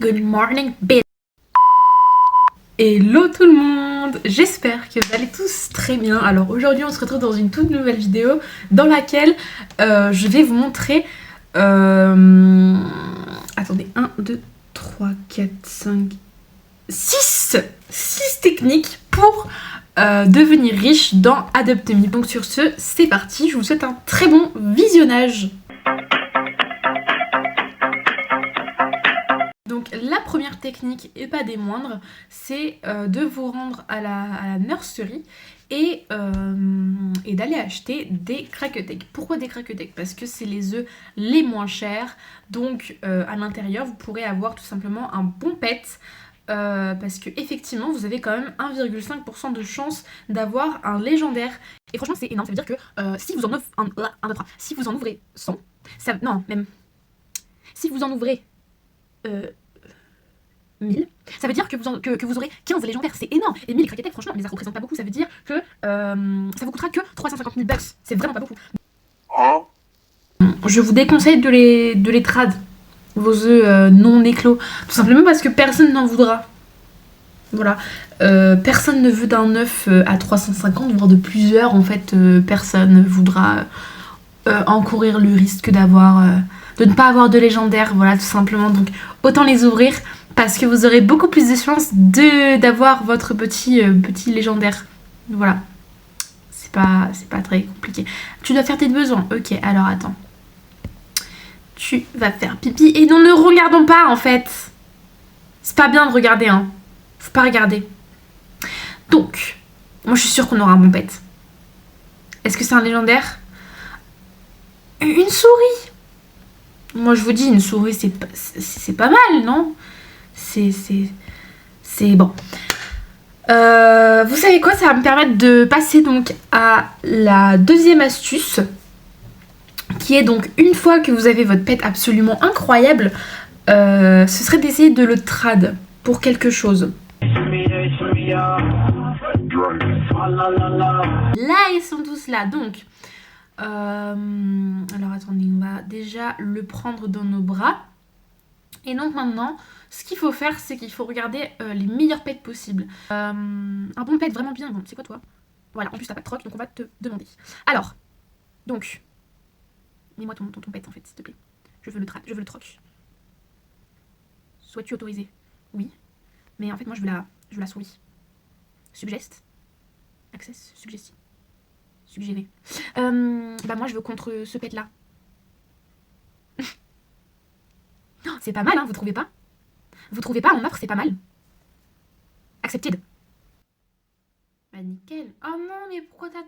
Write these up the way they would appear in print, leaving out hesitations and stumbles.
Good morning, bitch. Hello tout le monde, j'espère que vous allez tous très bien. Alors aujourd'hui on se retrouve dans une toute nouvelle vidéo dans laquelle je vais vous montrer attendez, 1, 2, 3, 4, 5, 6 techniques pour devenir riche dans Adopt Me. Donc sur ce, c'est parti, je vous souhaite un très bon visionnage. Donc la première technique, et pas des moindres, c'est de vous rendre à la nurserie et d'aller acheter des craquetecs. Pourquoi des craquetecs? Parce que c'est les œufs les moins chers. Donc à l'intérieur, vous pourrez avoir tout simplement un bon pet. Parce que effectivement, vous avez quand même 1,5% de chance d'avoir un légendaire. Et franchement, c'est énorme. Ça veut dire que si vous en ouvrez si vous en ouvrez 100, non, même si vous en ouvrez 1000, ça veut dire que vous aurez 15 légendaires, c'est énorme. Et 1000 craquetecs, franchement, mais ça représente pas beaucoup, ça veut dire que ça vous coûtera que 350 000 bucks, c'est vraiment pas beaucoup. Je vous déconseille de les trad, vos œufs non éclos, tout simplement parce que personne n'en voudra. Voilà, personne ne veut d'un œuf à 350, voire de plusieurs, en fait, personne ne voudra encourir le risque de ne pas avoir de légendaire, voilà, tout simplement. Donc autant les ouvrir parce que vous aurez beaucoup plus de chances d'avoir votre petit légendaire. Voilà, c'est pas très compliqué. Tu dois faire tes besoins. Ok, alors attends. Tu vas faire pipi et non, ne regardons pas en fait. C'est pas bien de regarder, hein. Faut pas regarder. Donc, moi je suis sûre qu'on aura un bon pet. Est-ce que c'est un légendaire? Une souris. Moi je vous dis, une souris c'est pas mal, non? C'est bon. Vous savez quoi? Ça va me permettre de passer donc à la deuxième astuce, qui est donc une fois que vous avez votre pet absolument incroyable, ce serait d'essayer de le trad pour quelque chose. Là, ils sont tous là. Donc, alors attendez, on va déjà le prendre dans nos bras. Et donc maintenant, ce qu'il faut faire, c'est qu'il faut regarder les meilleurs pets possibles. Un bon pet vraiment bien. Bon, c'est quoi toi? Voilà, en plus t'as pas de troc, donc on va te demander. Alors, donc, mets-moi ton pet en fait, s'il te plaît. Je veux le troc. Souhaites-tu autoriser? Oui. Mais en fait, moi je veux la souris. Suggest. Access. Suggesti. Suggérer. Bah moi je veux contre ce pet là. C'est pas mal, hein, vous trouvez pas? Vous trouvez pas, en offre, c'est pas mal. Accepted. Bah nickel. Oh non, mais pourquoi t'as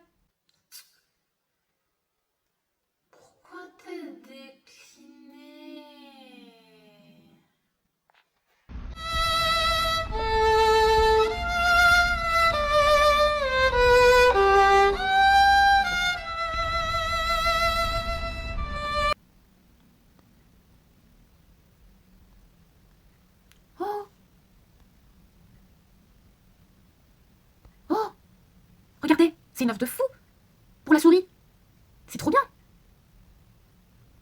décliné? Oh! Oh! Regardez, c'est une offre de fou pour la souris. C'est trop bien.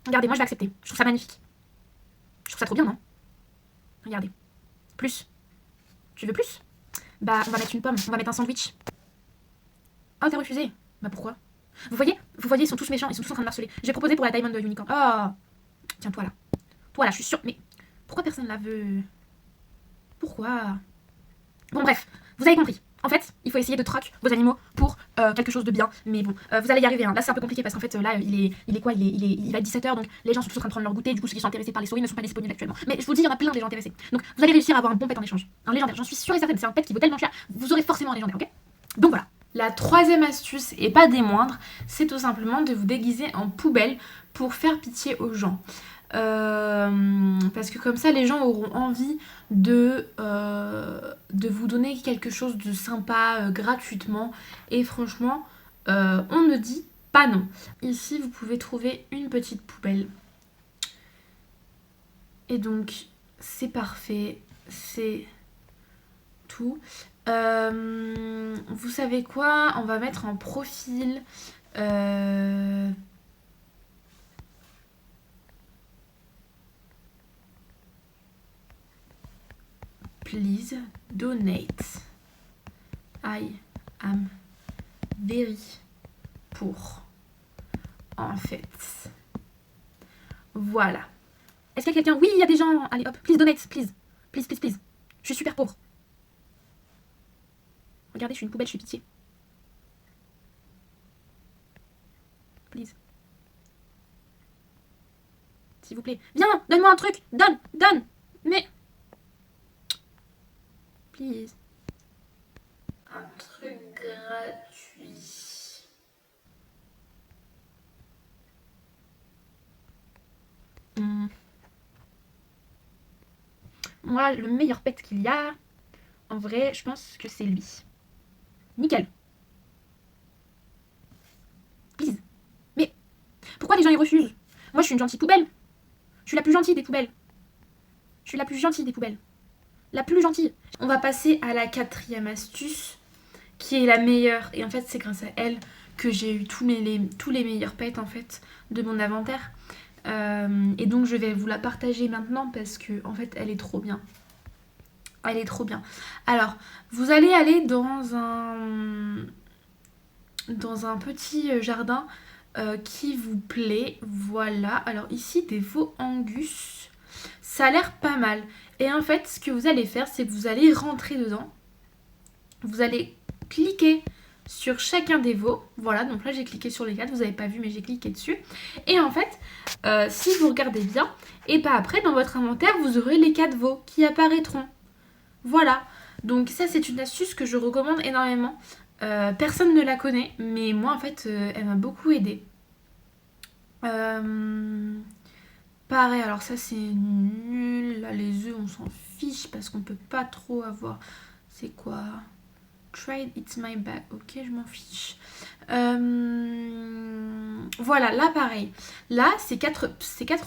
Regardez, moi je vais accepter. Je trouve ça magnifique. Je trouve ça trop bien, non? Regardez. Plus. Tu veux plus? Bah, on va mettre une pomme. On va mettre un sandwich. Oh, t'as refusé. Bah, pourquoi? Vous voyez, ils sont tous méchants. Ils sont tous en train de marceler. J'ai proposé pour la Diamond Unicorn. Oh! Tiens, toi là. Toi là, je suis sûre. Mais pourquoi personne la veut? Pourquoi? Bon, bref. Vous avez compris. En fait, il faut essayer de troc vos animaux pour quelque chose de bien. Mais bon, vous allez y arriver. Hein. Là, c'est un peu compliqué parce qu'en fait, là, il est quoi? Il va être 17h, donc les gens sont tous en train de prendre leur goûter. Du coup, ceux qui sont intéressés par les souris ne sont pas disponibles actuellement. Mais je vous dis, il y en a plein des gens intéressés. Donc, vous allez réussir à avoir un bon pet en échange. Un légendaire, j'en suis sûre et certaine. C'est un pet qui vaut tellement cher. Vous aurez forcément un légendaire, ok? Donc voilà. La troisième astuce, et pas des moindres, c'est tout simplement de vous déguiser en poubelle pour faire pitié aux gens. Parce que comme ça les gens auront envie de vous donner quelque chose de sympa gratuitement, et franchement on ne dit pas non. Ici vous pouvez trouver une petite poubelle et donc c'est parfait, c'est tout. Vous savez quoi, on va mettre en profil please donate. I am very poor. En fait. Voilà. Est-ce qu'il y a quelqu'un? Oui, il y a des gens. Allez, hop. Please donate, please. Please, please, please. Je suis super pauvre. Regardez, je suis une poubelle, je suis pitié. Please. S'il vous plaît. Viens, donne-moi un truc. Donne. Mais... Please. Un truc gratuit. Moi, le meilleur pet qu'il y a, en vrai, je pense que c'est lui. Nickel. Please. Mais pourquoi les gens ils refusent? Moi, je suis une gentille poubelle. Je suis la plus gentille des poubelles. Je suis la plus gentille des poubelles. La plus gentille. On va passer à la 4e astuce, qui est la meilleure. Et en fait, c'est grâce à elle que j'ai eu tous les meilleurs pets en fait de mon inventaire. Et donc je vais vous la partager maintenant parce que en fait elle est trop bien. Elle est trop bien. Alors, vous allez aller dans un petit jardin qui vous plaît. Voilà. Alors ici, des veaux angus. Ça a l'air pas mal. Et en fait, ce que vous allez faire, c'est que vous allez rentrer dedans. Vous allez cliquer sur chacun des veaux. Voilà, donc là j'ai cliqué sur les 4, vous n'avez pas vu mais j'ai cliqué dessus. Et en fait, si vous regardez bien, et bah après dans votre inventaire, vous aurez les 4 veaux qui apparaîtront. Voilà, donc ça c'est une astuce que je recommande énormément. Personne ne la connaît, mais moi en fait, elle m'a beaucoup aidée. Pareil, alors ça c'est nul, là les œufs on s'en fiche parce qu'on peut pas trop avoir... C'est quoi ? Trade it's my bag. Ok, je m'en fiche. Voilà, là pareil. Là, ces quatre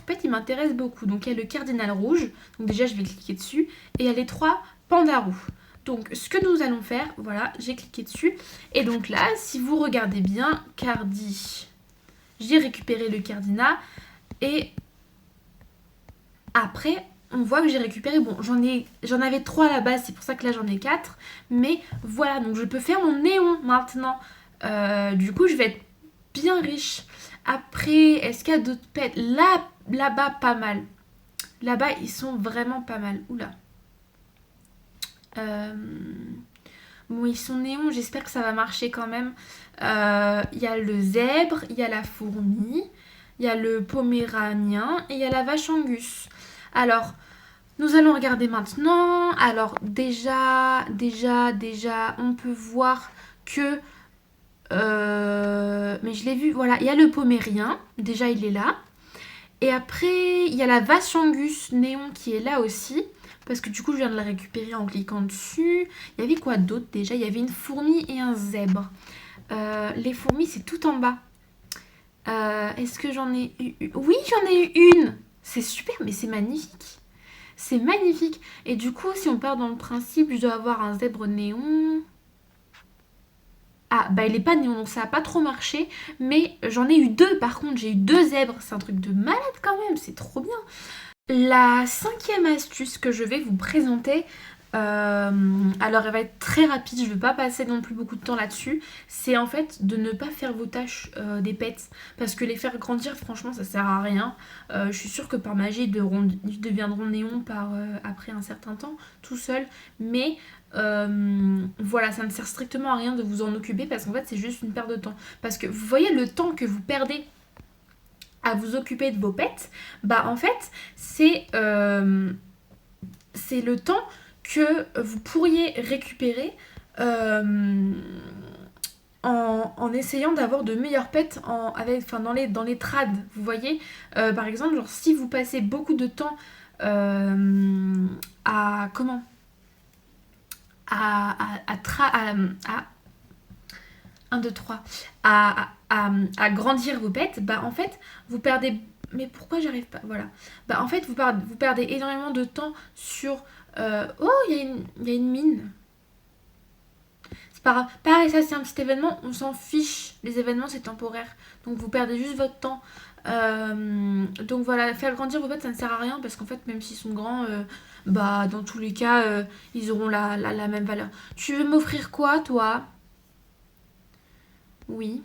pets, ils m'intéressent beaucoup. Donc il y a le cardinal rouge. Donc déjà, je vais cliquer dessus. Et il y a les 3 pandas roux. Donc ce que nous allons faire, voilà, j'ai cliqué dessus. Et donc là, si vous regardez bien, Cardi, j'ai récupéré le cardinal. Et après... on voit que j'ai récupéré, bon j'en avais 3 à la base, c'est pour ça que là j'en ai 4. Mais voilà, donc je peux faire mon néon maintenant. Du coup je vais être bien riche. Après, est-ce qu'il y a d'autres pets? Là-bas pas mal. Là-bas ils sont vraiment pas mal. Oula. Bon ils sont néons, j'espère que ça va marcher quand même. Il y a le zèbre, il y a la fourmi, il y a le poméranien et il y a la vache angus. Alors, nous allons regarder maintenant. Alors, déjà, on peut voir que... mais je l'ai vu, voilà, il y a le pomérien. Déjà, il est là. Et après, il y a la vache angus néon qui est là aussi. Parce que du coup, je viens de la récupérer en cliquant dessus. Il y avait quoi d'autre déjà? Il y avait une fourmi et un zèbre. Les fourmis, c'est tout en bas. Est-ce que j'en ai eu? Oui, j'en ai eu une. C'est super, mais c'est magnifique. C'est magnifique. Et du coup, si on part dans le principe, je dois avoir un zèbre néon. Ah, bah il est pas néon, donc ça a pas trop marché. Mais j'en ai eu 2 par contre. J'ai eu 2 zèbres. C'est un truc de malade quand même. C'est trop bien. La 5e astuce que je vais vous présenter... alors elle va être très rapide, je ne vais pas passer non plus beaucoup de temps là-dessus. C'est en fait de ne pas faire vos tâches des pets, parce que les faire grandir franchement ça sert à rien. Je suis sûre que par magie ils deviendront néons après un certain temps tout seuls, mais voilà, ça ne sert strictement à rien de vous en occuper, parce qu'en fait c'est juste une perte de temps. Parce que vous voyez le temps que vous perdez à vous occuper de vos pets, bah en fait c'est le temps que vous pourriez récupérer en essayant d'avoir de meilleurs pets dans les trades. Vous voyez, par exemple, genre, si vous passez beaucoup de temps à comment à 1, 2, 3 à grandir vos pets, bah en fait vous perdez... Mais pourquoi j'arrive pas? Voilà. Bah en fait vous perdez énormément de temps sur... Oh, il y a une mine. C'est pas grave. Pareil, ça c'est un petit événement, on s'en fiche. Les événements c'est temporaire. Donc vous perdez juste votre temps. Donc voilà, faire grandir vos pets ça ne sert à rien parce qu'en fait même s'ils sont grands, bah dans tous les cas, ils auront la même valeur. Tu veux m'offrir quoi, toi? Oui.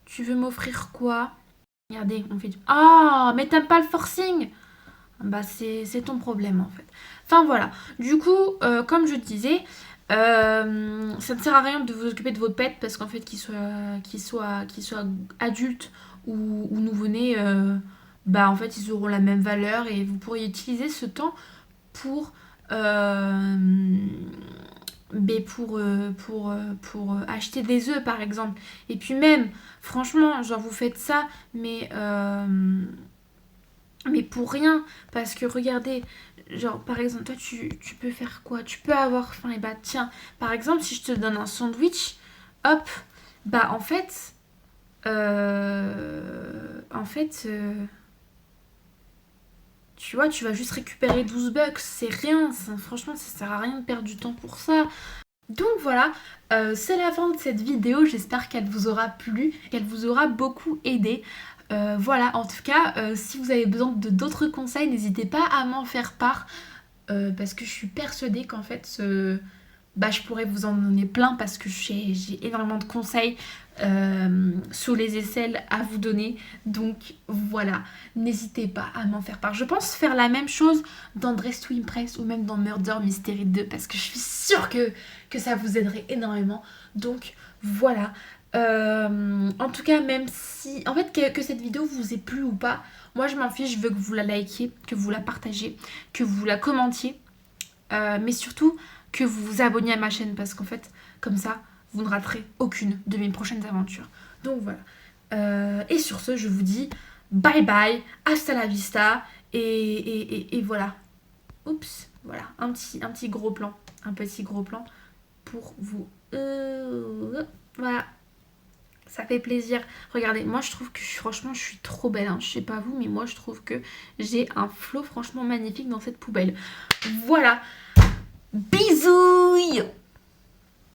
Tu veux m'offrir quoi? Regardez, on fait du... Ah, mais t'aimes pas le forcing? Bah c'est ton problème en fait. Enfin voilà. Du coup, comme je disais, ça ne sert à rien de vous occuper de vos pets parce qu'en fait qu'ils soient adultes ou nouveau-nés, bah en fait ils auront la même valeur et vous pourriez utiliser ce temps pour pour acheter des œufs par exemple. Et puis même, franchement, genre vous faites ça, mais pour rien. Parce que regardez, genre par exemple, toi tu peux faire quoi? Tu peux avoir faim, et bah tiens, par exemple, si je te donne un sandwich, hop, bah en fait, tu vois, tu vas juste récupérer 12 bucks, c'est rien, franchement, ça sert à rien de perdre du temps pour ça. Donc voilà, c'est la fin de cette vidéo, j'espère qu'elle vous aura plu, qu'elle vous aura beaucoup aidé. Voilà, en tout cas, si vous avez besoin de d'autres conseils, n'hésitez pas à m'en faire part, parce que je suis persuadée qu'en fait, bah, je pourrais vous en donner plein parce que j'ai énormément de conseils sous les aisselles à vous donner. Donc voilà, n'hésitez pas à m'en faire part. Je pense faire la même chose dans Dress to Impress ou même dans Murder Mystery 2 parce que je suis sûre que ça vous aiderait énormément. Donc voilà. En tout cas, même si... En fait, que cette vidéo vous ait plu ou pas, moi je m'en fiche, je veux que vous la likiez, que vous la partagiez, que vous la commentiez. Mais surtout que vous vous abonniez à ma chaîne parce qu'en fait, comme ça, vous ne raterez aucune de mes prochaines aventures. Donc voilà. Et sur ce, je vous dis bye bye, hasta la vista, et voilà. Oups, voilà, un petit gros plan. Un petit gros plan pour vous. Voilà. Ça fait plaisir. Regardez, moi je trouve que franchement je suis trop belle. Hein. Je sais pas vous, mais moi je trouve que j'ai un flow franchement magnifique dans cette poubelle. Voilà. Bisous!